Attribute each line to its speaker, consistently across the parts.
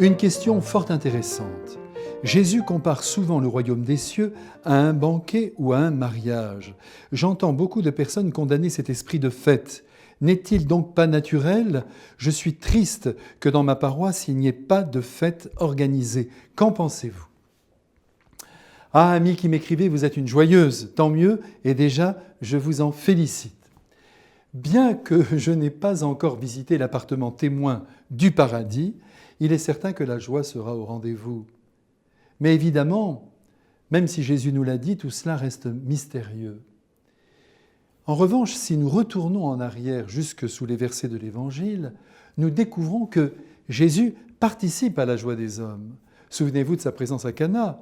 Speaker 1: Une question fort intéressante. Jésus compare souvent le royaume des cieux à un banquet ou à un mariage. J'entends beaucoup de personnes condamner cet esprit de fête. N'est-il donc pas naturel? Je suis triste que dans ma paroisse, il n'y ait pas de fête organisée. Qu'en pensez-vous? Ah, amis qui m'écrivez, vous êtes une joyeuse, tant mieux, et déjà, je vous en félicite. Bien que je n'ai pas encore visité l'appartement témoin du paradis, il est certain que la joie sera au rendez-vous. Mais évidemment, même si Jésus nous l'a dit, tout cela reste mystérieux. En revanche, si nous retournons en arrière jusque sous les versets de l'Évangile, nous découvrons que Jésus participe à la joie des hommes. Souvenez-vous de sa présence à Cana,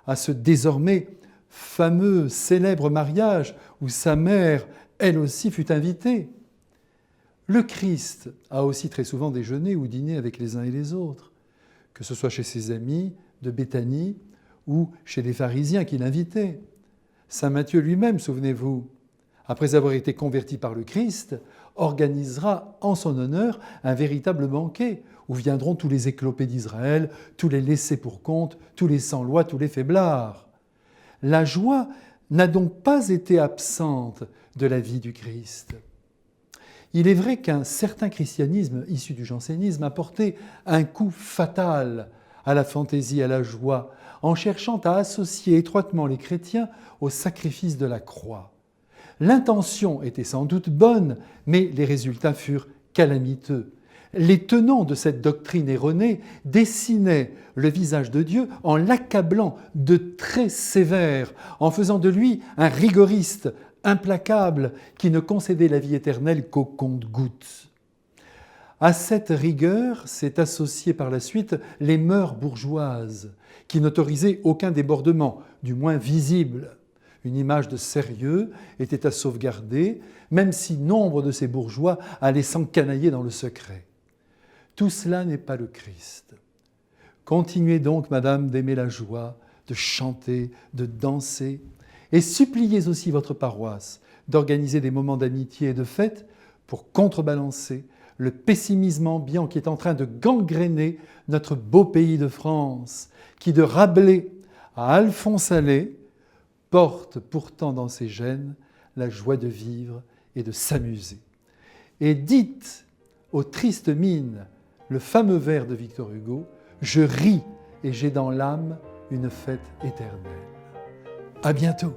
Speaker 1: à ce désormais fameux, célèbre mariage où sa mère, elle aussi, fut invitée. Le Christ a aussi très souvent déjeuné ou dîné avec les uns et les autres, que ce soit chez ses amis de Béthanie ou chez les pharisiens qui l'invitaient. Saint Matthieu lui-même, souvenez-vous, après avoir été converti par le Christ, organisera en son honneur un véritable banquet où viendront tous les éclopés d'Israël, tous les laissés pour compte, tous les sans-loi, tous les faiblards. La joie n'a donc pas été absente de la vie du Christ. Il est vrai qu'un certain christianisme issu du jansénisme a porté un coup fatal à la fantaisie, à la joie, en cherchant à associer étroitement les chrétiens au sacrifice de la croix. L'intention était sans doute bonne, mais les résultats furent calamiteux. Les tenants de cette doctrine erronée dessinaient le visage de Dieu en l'accablant de traits sévères, en faisant de lui un rigoriste implacable qui ne concédait la vie éternelle qu'au compte-gouttes. À cette rigueur s'est associée par la suite les mœurs bourgeoises, qui n'autorisaient aucun débordement, du moins visible. Une image de sérieux était à sauvegarder, même si nombre de ces bourgeois allaient s'encanailler dans le secret. Tout cela n'est pas le Christ. Continuez donc, madame, d'aimer la joie, de chanter, de danser, et suppliez aussi votre paroisse d'organiser des moments d'amitié et de fête pour contrebalancer le pessimisme ambiant qui est en train de gangréner notre beau pays de France, qui de Rabelais à Alphonse Allais porte pourtant dans ses gènes la joie de vivre et de s'amuser. Et dites aux tristes mines le fameux vers de Victor Hugo « Je ris et j'ai dans l'âme une fête éternelle ». À bientôt.